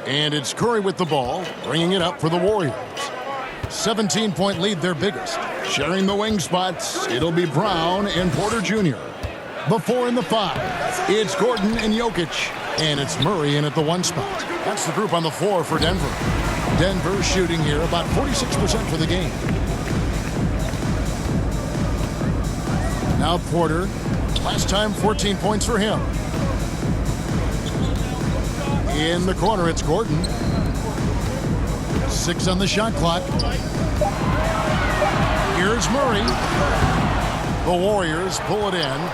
And it's Curry with the ball, bringing it up for the Warriors. 17-point lead, their biggest. Sharing the wing spots, it'll be Brown and Porter Jr. The 4 and the 5. It's Gordon and Jokic. And it's Murray in at the 1 spot. That's the group on the floor for Denver. Denver shooting here about 46% for the game. Now Porter. Last time 14 points for him. In the corner, it's Gordon. 6 on the shot clock. Here's Murray. The Warriors pull it in.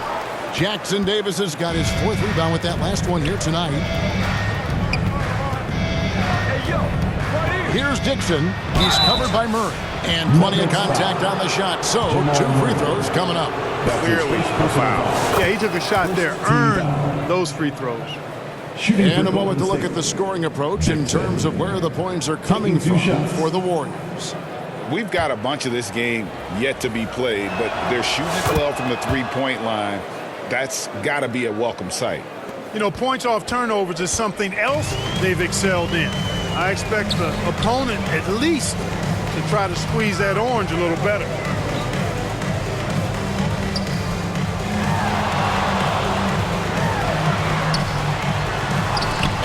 Jackson Davis has got his 4th rebound with that last one here tonight. Here's Dixon. He's covered by Murray. And plenty of contact on the shot. So 2 free throws coming up. Clearly a foul. Yeah, he took a shot there. Earned those free throws. And a moment to look at the scoring approach in terms of where the points are coming from for the Warriors. We've got a bunch of this game yet to be played, but they're shooting it well from the three-point line. That's got to be a welcome sight. You know, points off turnovers is something else they've excelled in. I expect the opponent at least to try to squeeze that orange a little better.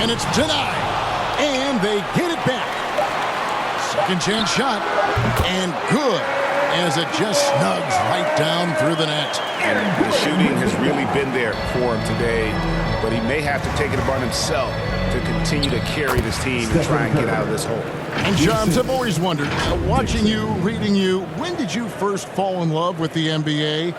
And it's denied. And they get it back. Second chance shot. And good. As it just snugs right down through the net. And the shooting has really been there for him today. But he may have to take it upon himself to continue to carry this team and try and get out of this hole. And Johns, I've always wondered, watching you, reading you, when did you first fall in love with the NBA?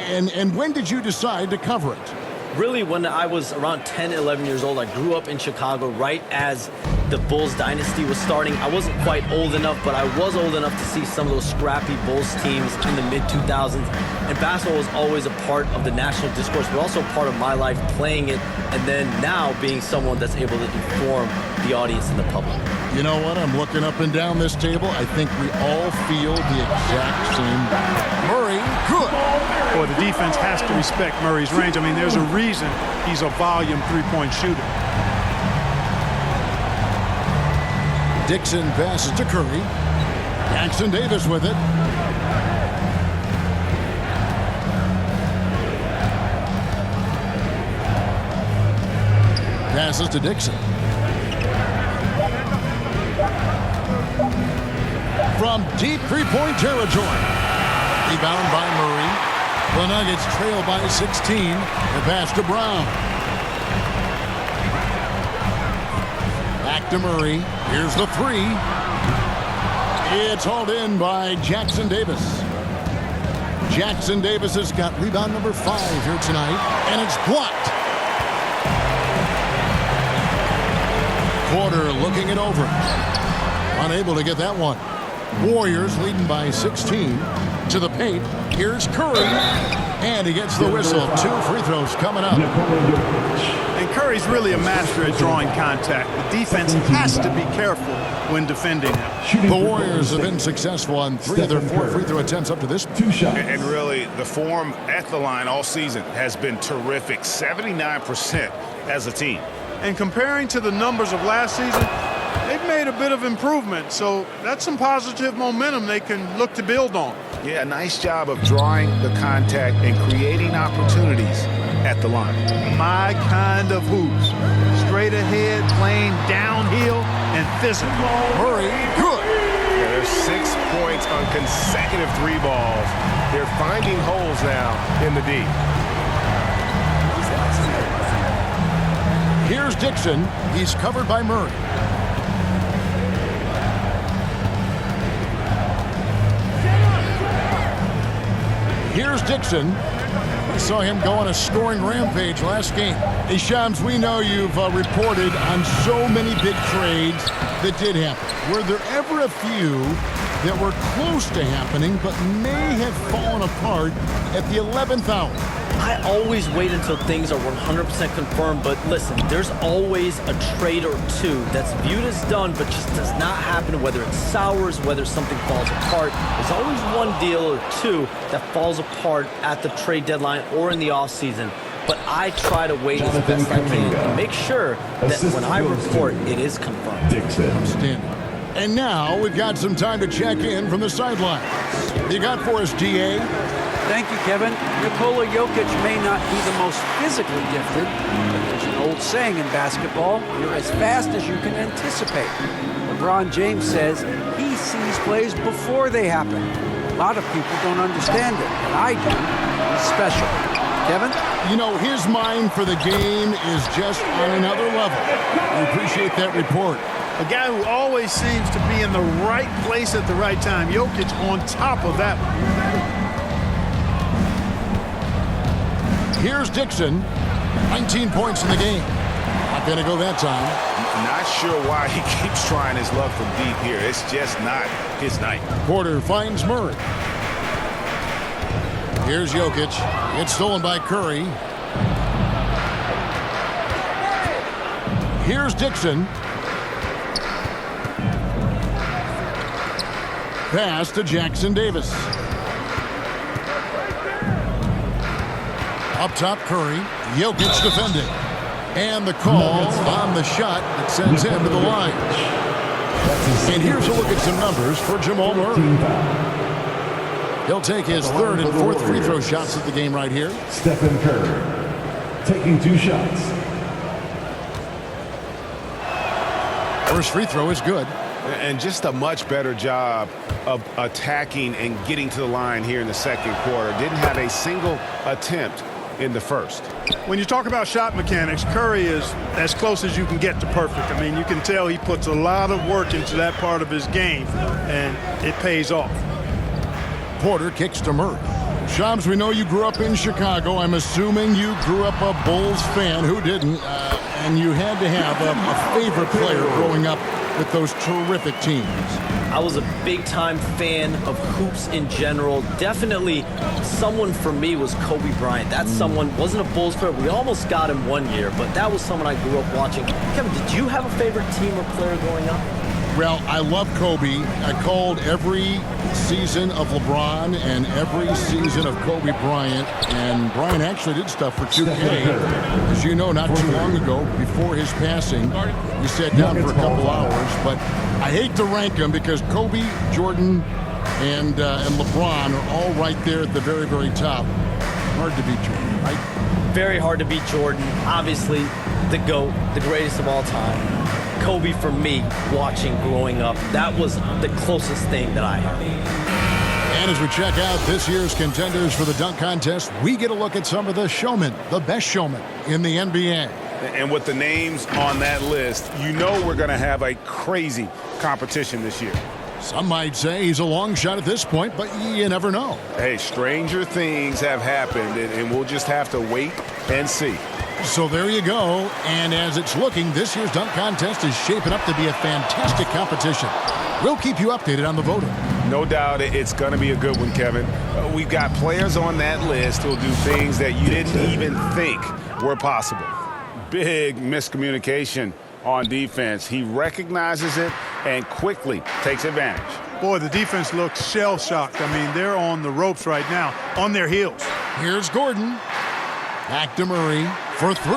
And when did you decide to cover it? Really, when I was around 10, 11 years old, I grew up in Chicago right as the Bulls dynasty was starting. I wasn't quite old enough, but I was old enough to see some of those scrappy Bulls teams in the mid-2000s. And basketball was always a part of the national discourse, but also part of my life playing it, and then now being someone that's able to inform the audience and the public. You know what? I'm looking up and down this table. I think we all feel the exact same way. Murray, good. Boy, the defense has to respect Murray's range. I mean, there's a reason he's a volume three-point shooter. Dixon passes to Curry. Jackson Davis with it. Passes to Dixon. From deep three-point territory. Rebound by Murray. The Nuggets trail by 16. The pass to Brown. Back to Murray. Here's the 3. It's hauled in by Jackson Davis. Jackson Davis has got rebound number 5 here tonight. And it's blocked. Porter looking it over. Unable to get that one. Warriors leading by 16 to the paint. Here's Curry. And he gets the whistle. 2 free throws coming up. And Curry's really a master at drawing contact. The defense has to be careful when defending him. The Warriors have been successful on 3 of their 4 free throw attempts up to this point. And really, the form at the line all season has been terrific. 79% as a team. And comparing to the numbers of last season, they've made a bit of improvement. So that's some positive momentum they can look to build on. Yeah, nice job of drawing the contact and creating opportunities at the line. My kind of hoops. Straight ahead, playing downhill, and physical. Murray, good. Yeah, there's 6 points on consecutive 3 balls. They're finding holes now in the D. Here's Dixon. He's covered by Murray. Here's Dixon. We saw him go on a scoring rampage last game. Hey, Shams, we know you've reported on so many big trades that did happen. Were there ever a few that were close to happening but may have fallen apart at the 11th hour? I always wait until things are 100% confirmed, but listen, there's always a trade or two that's viewed as done but just does not happen, whether it sours, whether something falls apart. There's always one deal or two that falls apart at the trade deadline or in the offseason. but I try to wait as best I can and make sure that when I report, it is confirmed. Dixon. Outstanding. And now we've got some time to check in from the sidelines. You got for us, DA? Thank you, Kevin. Nikola Jokic may not be the most physically gifted, but there's an old saying in basketball, you're as fast as you can anticipate. LeBron James says he sees plays before they happen. A lot of people don't understand it, but I do. He's special. Kevin? You know, his mind for the game is just on another level. We appreciate that report. A guy who always seems to be in the right place at the right time. Jokic on top of that one. Here's Dixon. 19 points in the game. Not going to go that time. Not sure why he keeps trying his luck from deep here. It's just not his night. Porter finds Murray. Here's Jokic. It's stolen by Curry. Here's Dixon. Pass to Jackson Davis. Up top, Curry. Jokic defending. And the call on the shot that sends him to the line. And here's a look at some numbers for Jamal Murray. He'll take his third and fourth free throw shots at the game right here. Stephen Curry taking 2 shots. First free throw is good. And just a much better job of attacking and getting to the line here in the second quarter. Didn't have a single attempt in the first. When you talk about shot mechanics, Curry is as close as you can get to perfect. I mean, you can tell he puts a lot of work into that part of his game, and it pays off. Porter kicks to Murray. Shams, we know you grew up in Chicago. I'm assuming you grew up a Bulls fan. Who didn't? And you had to have a favorite player growing up with those terrific teams. I was a big-time fan of hoops in general. Definitely someone for me was Kobe Bryant. That someone wasn't a Bulls player. We almost got him one year, but that was someone I grew up watching. Kevin, did you have a favorite team or player growing up? Well, I love Kobe. I called every season of LeBron and every season of Kobe Bryant. And Bryant actually did stuff for 2K. As you know, not too long ago, before his passing, we sat down for a couple hours. But I hate to rank them because Kobe, Jordan, and LeBron are all right there at the very, very top. Hard to beat Jordan, right? Very hard to beat Jordan. Obviously, the GOAT, the greatest of all time. Kobe, for me, watching growing up, that was the closest thing that I had. And as we check out this year's contenders for the dunk contest, we get a look at some of the showmen, the best showmen in the NBA. And with the names on that list, you know we're going to have a crazy competition this year. Some might say he's a long shot at this point, but you never know. Hey, stranger things have happened, and we'll just have to wait and see. So there you go. And as it's looking, this year's dunk contest is shaping up to be a fantastic competition. We'll keep you updated on the voting. No doubt it's going to be a good one, Kevin. We've got players on that list who'll do things that you didn't even think were possible. Big miscommunication on defense. He recognizes it and quickly takes advantage. Boy, the defense looks shell-shocked. I mean, they're on the ropes right now, on their heels. Here's Gordon. Back to Murray for 3.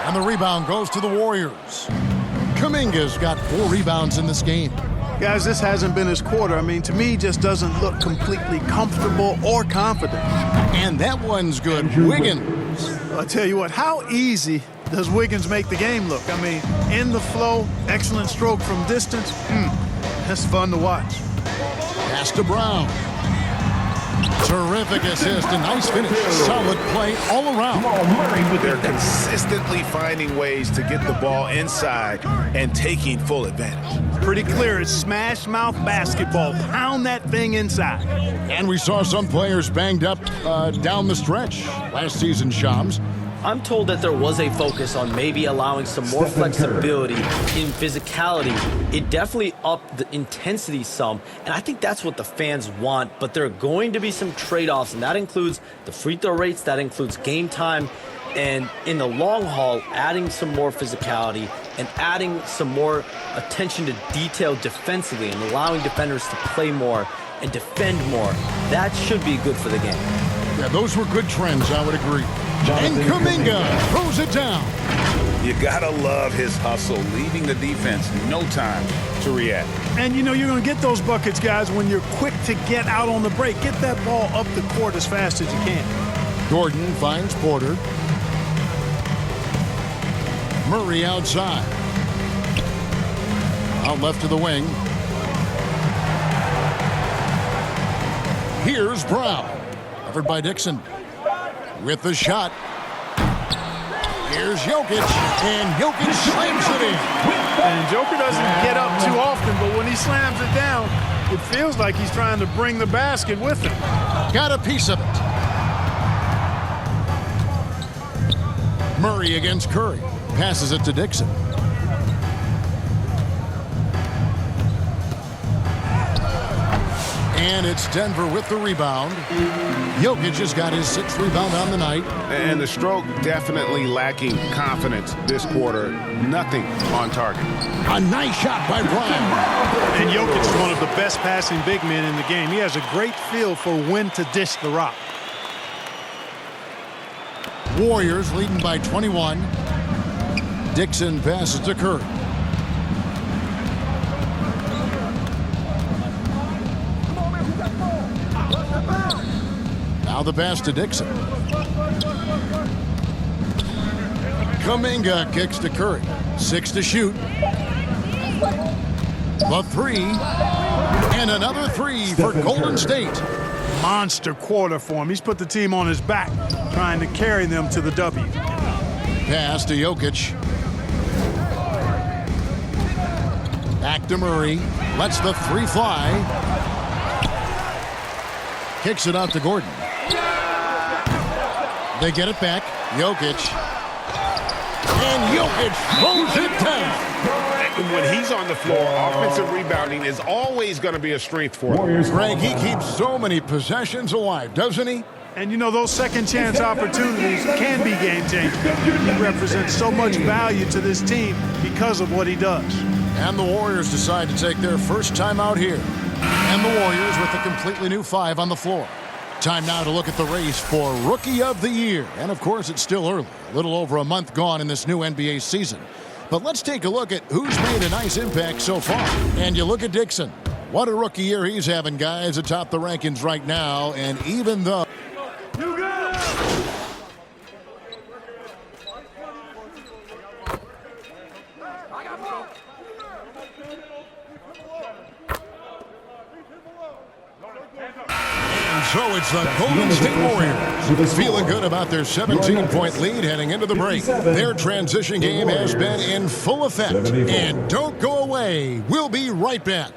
And the rebound goes to the Warriors. Kuminga's got 4 rebounds in this game. Guys, this hasn't been his quarter. I mean, to me, just doesn't look completely comfortable or confident. And that one's good. Wiggins. I'll tell you what, how easy does Wiggins make the game look? I mean, in the flow, excellent stroke from distance. That's fun to watch. Pass to Brown. Terrific assist, a nice finish. Solid play all around. They're consistently finding ways to get the ball inside and taking full advantage. Pretty clear, it's smash mouth basketball. Pound that thing inside. And we saw some players banged up down the stretch last season, Shams. I'm told that there was a focus on maybe allowing some more flexibility in physicality. It definitely upped the intensity some, and I think that's what the fans want, but there are going to be some trade-offs, and that includes the free throw rates, that includes game time, and in the long haul, adding some more physicality and adding some more attention to detail defensively and allowing defenders to play more and defend more. That should be good for the game. Yeah, those were good trends, I would agree. And Kuminga throws it down. You gotta love his hustle, leaving the defense no time to react. And you know you're going to get those buckets, guys, when you're quick to get out on the break. Get that ball up the court as fast as you can. Gordon finds Porter. Murray outside. Out left to the wing. Here's Brown. Covered by Dixon. With the shot. Here's Jokic, and Jokic slams it in. And Joker doesn't get up too often, but when he slams it down, it feels like he's trying to bring the basket with him. Got a piece of it. Murray against Curry. Passes it to Dixon. And it's Denver with the rebound. Jokic has got his 6th rebound on the night. And the stroke definitely lacking confidence this quarter. Nothing on target. A nice shot by Brown. And Jokic is one of the best passing big men in the game. He has a great feel for when to dish the rock. Warriors leading by 21. Dixon passes to Curry. Now the pass to Dixon. Kuminga kicks to Curry. 6 to shoot. The 3. And another 3 for Golden State. Monster quarter for him. He's put the team on his back, trying to carry them to the W. Pass to Jokic. Back to Murray. Lets the 3 fly. Kicks it out to Gordon. They get it back. Jokic. And Jokic throws it down. When he's on the floor, offensive rebounding is always going to be a strength for him. Greg, he keeps so many possessions alive, doesn't he? And you know, those second chance opportunities can be game changing. He represents so much value to this team because of what he does. And the Warriors decide to take their first time out here. And the Warriors with a completely new 5 on the floor. Time now to look at the race for Rookie of the Year. And of course, it's still early. A little over a month gone in this new NBA season. But let's take a look at who's made a nice impact so far. And you look at Dixon. What a rookie year he's having, guys, atop the rankings right now. And even though... So it's the Golden State Warriors feeling good about their 17-point lead heading into the break. Their transition game has been in full effect. And don't go away. We'll be right back.